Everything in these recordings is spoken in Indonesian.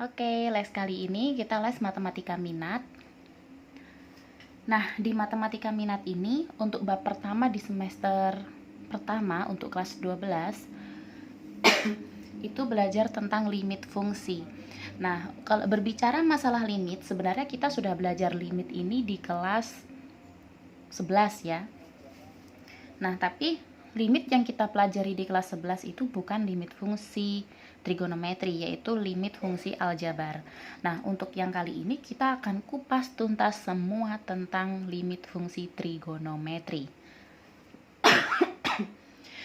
Oke, les kali ini kita les matematika minat. Nah, di matematika minat ini untuk bab pertama di semester pertama untuk kelas 12 itu belajar tentang limit fungsi. Nah, kalau berbicara masalah limit, sebenarnya kita sudah belajar limit ini di kelas 11 ya. Nah, tapi limit yang kita pelajari di kelas 11 itu bukan limit fungsi trigonometri, yaitu limit fungsi aljabar. Nah, untuk yang kali ini kita akan kupas tuntas semua tentang limit fungsi trigonometri.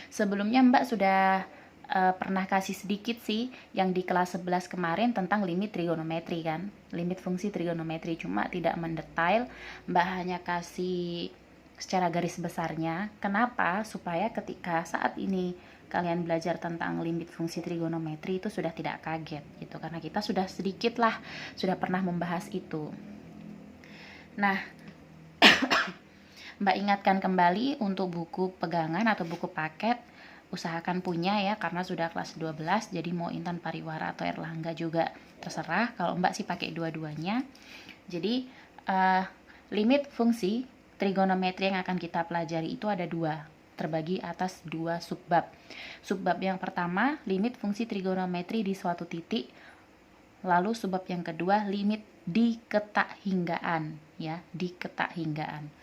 Sebelumnya Mbak sudah pernah kasih sedikit sih yang di kelas 11 kemarin tentang limit trigonometri kan, limit fungsi trigonometri, cuma tidak mendetail. Mbak hanya kasih secara garis besarnya. Kenapa? Supaya ketika saat ini kalian belajar tentang limit fungsi trigonometri itu sudah tidak kaget gitu, karena kita sudah sedikit lah sudah pernah membahas itu. Nah, Mbak ingatkan kembali untuk buku pegangan atau buku paket usahakan punya ya, karena sudah kelas 12. Jadi mau Intan Pariwara atau Erlangga juga terserah, kalau Mbak sih pakai dua-duanya. Jadi limit fungsi trigonometri yang akan kita pelajari itu ada dua, terbagi atas dua subbab. Subbab yang pertama, limit fungsi trigonometri di suatu titik. Lalu subbab yang kedua, limit di ketakhinggaan ya, di ketakhinggaan.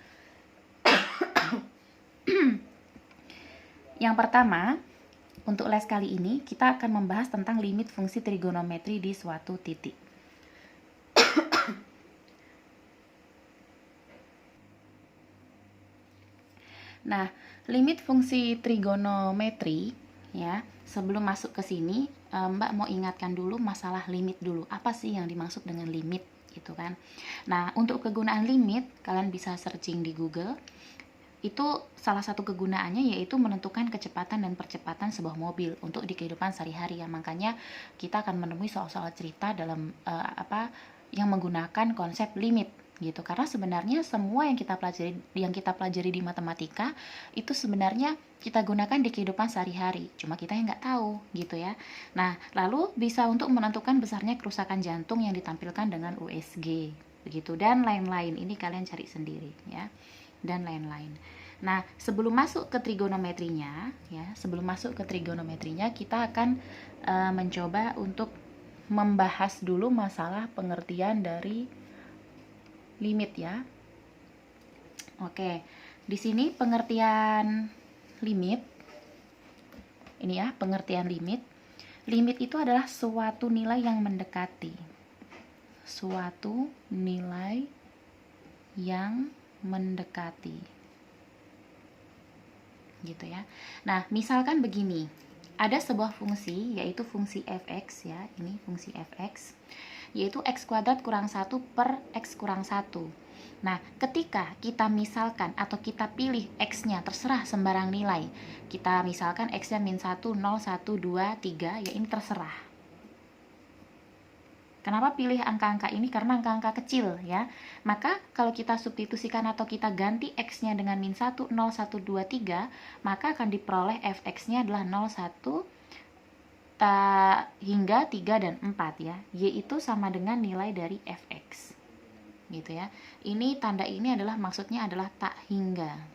Yang pertama, untuk les kali ini kita akan membahas tentang limit fungsi trigonometri di suatu titik. Nah, limit fungsi trigonometri ya, sebelum masuk ke sini Mbak mau ingatkan dulu masalah limit dulu. Apa sih yang dimaksud dengan limit gitu kan? Nah, untuk kegunaan limit kalian bisa searching di Google. Itu salah satu kegunaannya yaitu menentukan kecepatan dan percepatan sebuah mobil untuk di kehidupan sehari-hari ya. Makanya kita akan menemui soal-soal cerita dalam yang menggunakan konsep limit gitu, karena sebenarnya semua yang kita pelajari di matematika itu sebenarnya kita gunakan di kehidupan sehari-hari, cuma kita yang nggak tahu gitu ya. Nah, lalu bisa untuk menentukan besarnya kerusakan jantung yang ditampilkan dengan USG begitu, dan lain-lain. Ini kalian cari sendiri ya, dan lain-lain. Nah, sebelum masuk ke trigonometrinya kita akan mencoba untuk membahas dulu masalah pengertian dari limit ya. Oke, di sini pengertian limit. Ini ya, pengertian limit. Limit itu adalah suatu nilai yang mendekati. Suatu nilai yang mendekati. Gitu ya. Nah, misalkan begini. Ada sebuah fungsi yaitu fungsi fx ya. Ini fungsi fx, yaitu x kuadrat kurang 1 per x kurang 1. Nah, ketika kita misalkan atau kita pilih x-nya, terserah sembarang nilai. Kita misalkan x-nya min 1, 0, 1, 2, 3, ya ini terserah. Kenapa pilih angka-angka ini? Karena angka-angka kecil ya. Maka kalau kita substitusikan atau kita ganti x-nya dengan min 1, 0, 1, 2, 3, maka akan diperoleh fx-nya adalah 0, 1, hingga 3 dan 4 ya. Y itu sama dengan nilai dari fx. Gitu ya. Ini tanda ini adalah maksudnya adalah tak hingga.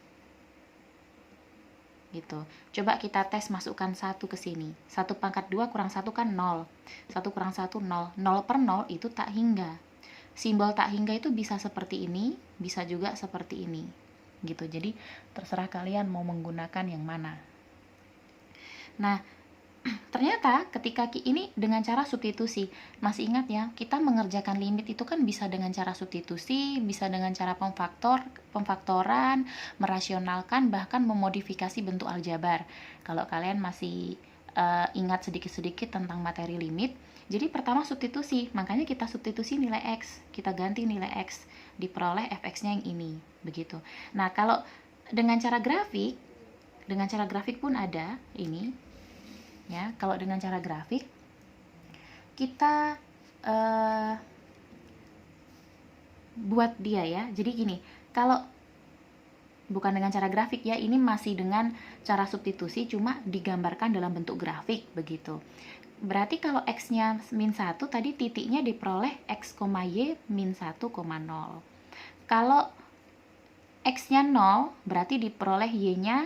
Gitu. Coba kita tes masukkan 1 ke sini. 1 pangkat 2 kurang 1 kan 0. 1 kurang 1 0. 0 per 0 itu tak hingga. Simbol tak hingga itu bisa seperti ini, bisa juga seperti ini. Gitu. Jadi terserah kalian mau menggunakan yang mana. Nah, ternyata ketika ini dengan cara substitusi, masih ingat ya, kita mengerjakan limit itu kan bisa dengan cara substitusi, bisa dengan cara pemfaktoran, merasionalkan, bahkan memodifikasi bentuk aljabar. Kalau kalian masih ingat sedikit-sedikit tentang materi limit, jadi pertama substitusi, makanya kita substitusi nilai x, kita ganti nilai x, diperoleh fx-nya yang ini, begitu. Nah, kalau dengan cara grafik pun ada ini. Ya, kalau dengan cara grafik kita buat dia ya. Jadi gini, kalau bukan dengan cara grafik ya, ini masih dengan cara substitusi, cuma digambarkan dalam bentuk grafik begitu. Berarti kalau X-nya min 1, tadi titiknya diperoleh X, Y min 1,0. Kalau X-nya 0, berarti diperoleh Y-nya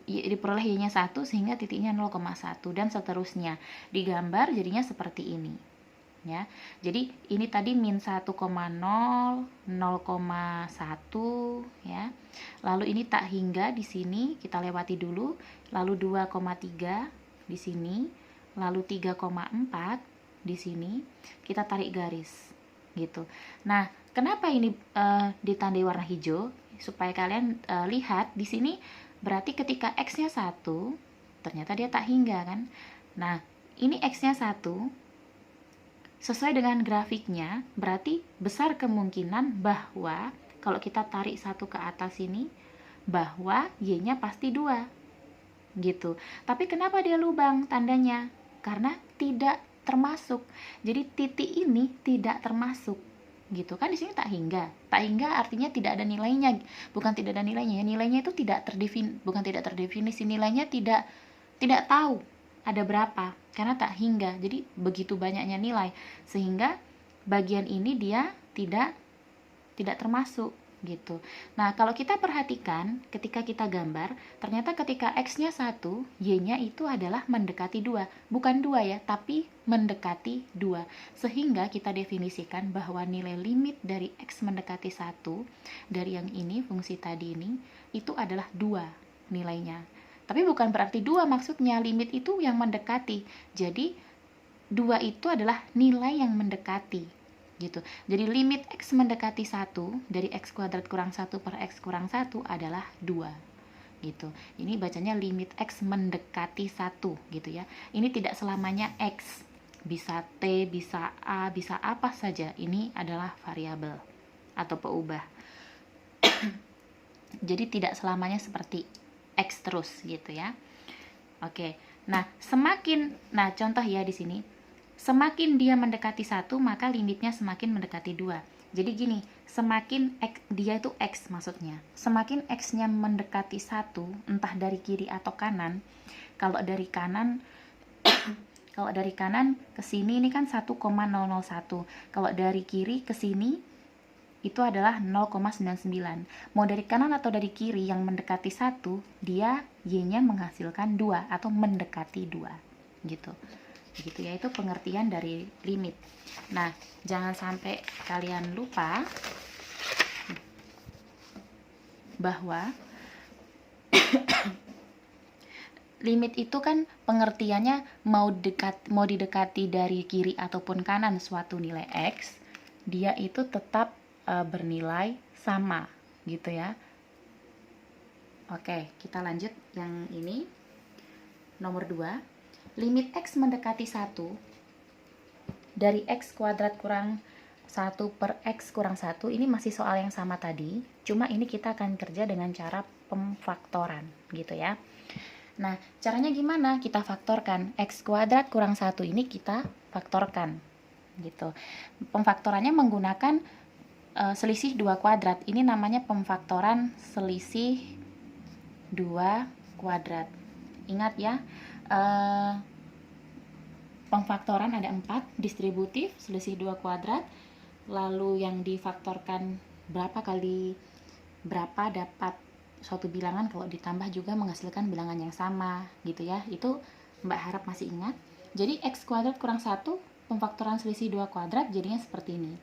diperoleh Y-nya 1 sehingga titiknya 0,1 dan seterusnya. Digambar jadinya seperti ini. Ya. Jadi ini tadi min 1,0, 0,1 ya. Lalu ini tak hingga di sini kita lewati dulu, lalu 2,3 di sini, lalu 3,4 di sini, kita tarik garis gitu. Nah, kenapa ini ditandai warna hijau? Supaya kalian lihat di sini berarti ketika X-nya 1, ternyata dia tak hingga kan. Nah, ini X-nya 1, sesuai dengan grafiknya, berarti besar kemungkinan bahwa kalau kita tarik 1 ke atas ini, bahwa Y-nya pasti 2 gitu. Tapi kenapa dia lubang tandanya? Karena tidak termasuk. Jadi titik ini tidak termasuk gitu kan. Di sini tak hingga. Tak hingga artinya tidak ada nilainya. Bukan tidak ada nilainya. Nilainya itu tidak terdefinisi. Nilainya tidak tahu ada berapa karena tak hingga. Jadi begitu banyaknya nilai sehingga bagian ini dia tidak termasuk gitu. Nah, kalau kita perhatikan ketika kita gambar, ternyata ketika X-nya 1, Y-nya itu adalah mendekati 2. Bukan 2 ya, tapi mendekati 2. Sehingga kita definisikan bahwa nilai limit dari X mendekati 1 dari yang ini, fungsi tadi ini, itu adalah 2 nilainya. Tapi bukan berarti 2 maksudnya, limit itu yang mendekati. Jadi 2 itu adalah nilai yang mendekati gitu. Jadi limit X mendekati 1 dari X kuadrat kurang 1 per X kurang 1 adalah 2 gitu. Ini bacanya limit X mendekati 1 gitu ya. Ini tidak selamanya X, bisa T, bisa A, bisa apa saja. Ini adalah variabel atau peubah. Jadi tidak selamanya seperti X terus gitu ya. Oke. Nah, contoh ya di sini. Semakin dia mendekati 1, maka limitnya semakin mendekati 2. Jadi gini, semakin X, dia itu X maksudnya. Semakin X-nya mendekati 1, entah dari kiri atau kanan. Kalau dari kanan ke sini ini kan 1,001. Kalau dari kiri ke sini itu adalah 0,99. Mau dari kanan atau dari kiri yang mendekati 1, dia Y-nya menghasilkan 2 atau mendekati 2 gitu. Begitu ya, itu pengertian dari limit. Nah, jangan sampai kalian lupa bahwa limit itu kan pengertiannya mau didekati dari kiri ataupun kanan suatu nilai X, dia itu tetap bernilai sama gitu ya. Oke, kita lanjut yang ini. Nomor 2. Limit X mendekati 1 dari X kuadrat kurang 1 per X kurang 1, ini masih soal yang sama tadi, cuma ini kita akan kerja dengan cara pemfaktoran gitu ya. Nah, caranya gimana? Kita faktorkan X kuadrat kurang 1 ini kita faktorkan gitu. Pemfaktorannya menggunakan selisih 2 kuadrat. Ini namanya pemfaktoran selisih 2 kuadrat. Ingat ya, pemfaktoran ada 4, distributif, selisih 2 kuadrat, lalu yang difaktorkan berapa kali berapa dapat suatu bilangan, kalau ditambah juga menghasilkan bilangan yang sama gitu ya. Itu Mbak harap masih ingat. Jadi X kuadrat kurang 1, pemfaktoran selisih 2 kuadrat jadinya seperti ini.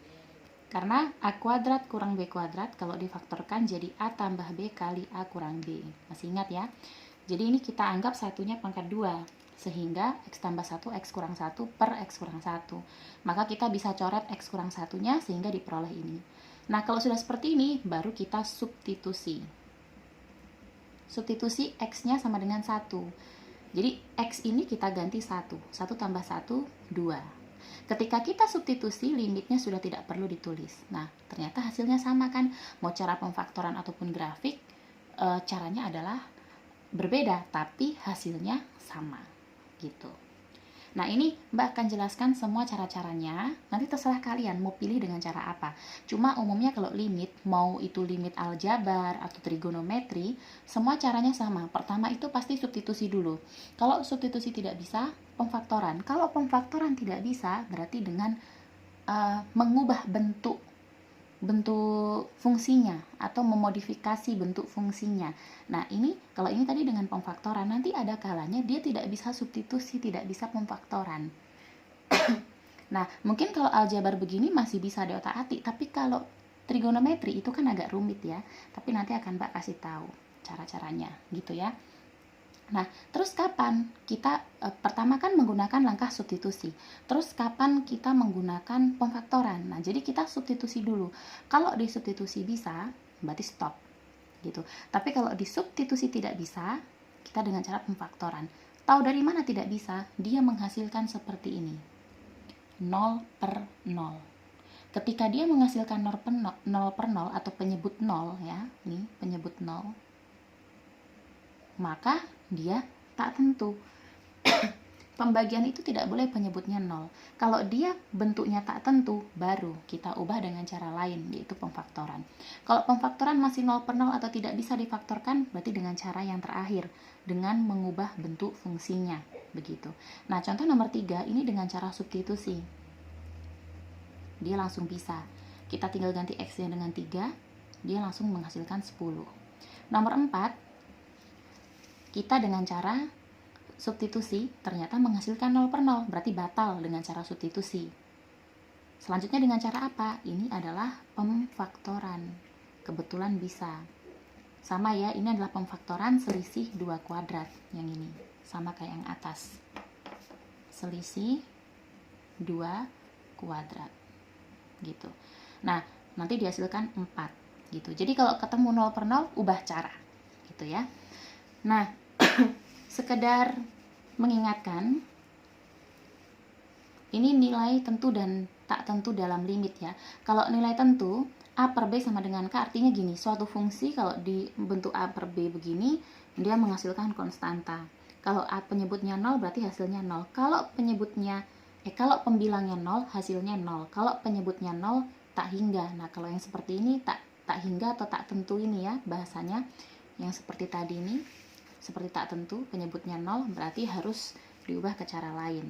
Karena A kuadrat kurang B kuadrat kalau difaktorkan jadi A tambah B kali A kurang B. Masih ingat ya? Jadi ini kita anggap satunya pangkat 2, sehingga X tambah 1, X kurang 1 per X kurang 1. Maka kita bisa coret X kurang 1-nya sehingga diperoleh ini. Nah, kalau sudah seperti ini, baru kita substitusi. Substitusi X-nya sama dengan 1. Jadi X ini kita ganti 1. 1 tambah 1, 2. Ketika kita substitusi, limitnya sudah tidak perlu ditulis. Nah, ternyata hasilnya sama kan? Mau cara pemfaktoran ataupun grafik, caranya adalah berbeda, tapi hasilnya sama gitu. Nah, ini Mbak akan jelaskan semua cara-caranya. Nanti terserah kalian mau pilih dengan cara apa. Cuma umumnya kalau limit, mau itu limit aljabar atau trigonometri, semua caranya sama. Pertama itu pasti substitusi dulu. Kalau substitusi tidak bisa, pemfaktoran. Kalau pemfaktoran tidak bisa, berarti dengan mengubah bentuk fungsinya atau memodifikasi bentuk fungsinya. Nah, kalau ini tadi dengan pemfaktoran, nanti ada kalanya dia tidak bisa substitusi, tidak bisa pemfaktoran. Nah, mungkin kalau aljabar begini masih bisa diotak-atik, tapi kalau trigonometri itu kan agak rumit ya. Tapi nanti akan Mbak kasih tahu cara-caranya, gitu ya. Nah, terus kapan kita pertama kan menggunakan langkah substitusi. Terus kapan kita menggunakan pemfaktoran? Nah, jadi kita substitusi dulu. Kalau disubstitusi bisa, berarti stop. Gitu. Tapi kalau disubstitusi tidak bisa, kita dengan cara pemfaktoran. Tahu dari mana tidak bisa? Dia menghasilkan seperti ini. 0 per 0. Ketika dia menghasilkan 0 per 0 atau penyebut 0 ya, ini penyebut 0, maka dia tak tentu. Pembagian itu tidak boleh penyebutnya 0. Kalau dia bentuknya tak tentu, baru kita ubah dengan cara lain, yaitu pemfaktoran. Kalau pemfaktoran masih 0 per 0 atau tidak bisa difaktorkan, berarti dengan cara yang terakhir, dengan mengubah bentuk fungsinya. Begitu. Nah, contoh nomor 3, ini dengan cara substitusi. Dia langsung bisa. Kita tinggal ganti X-nya dengan 3, dia langsung menghasilkan 10. Nomor 4, kita dengan cara substitusi ternyata menghasilkan 0 per 0, berarti batal dengan cara substitusi. Selanjutnya dengan cara apa? Ini adalah pemfaktoran. Kebetulan bisa. Sama ya, ini adalah pemfaktoran selisih 2 kuadrat. Yang ini, sama kayak yang atas. Selisih 2 kuadrat. Gitu. Nah, nanti dihasilkan 4. Gitu. Jadi kalau ketemu 0 per 0, ubah cara. Gitu ya. Nah, sekedar mengingatkan, ini nilai tentu dan tak tentu dalam limit ya. Kalau nilai tentu, A per B sama dengan K, artinya gini, suatu fungsi kalau dibentuk A per B begini, dia menghasilkan konstanta. Kalau A penyebutnya 0, berarti hasilnya 0. Kalau pembilangnya 0, hasilnya 0. Kalau penyebutnya 0, tak hingga. Nah, kalau yang seperti ini, tak hingga atau tak tentu ini ya, bahasanya. Yang seperti tadi ini, seperti tak tentu, penyebutnya 0, berarti harus diubah ke cara lain.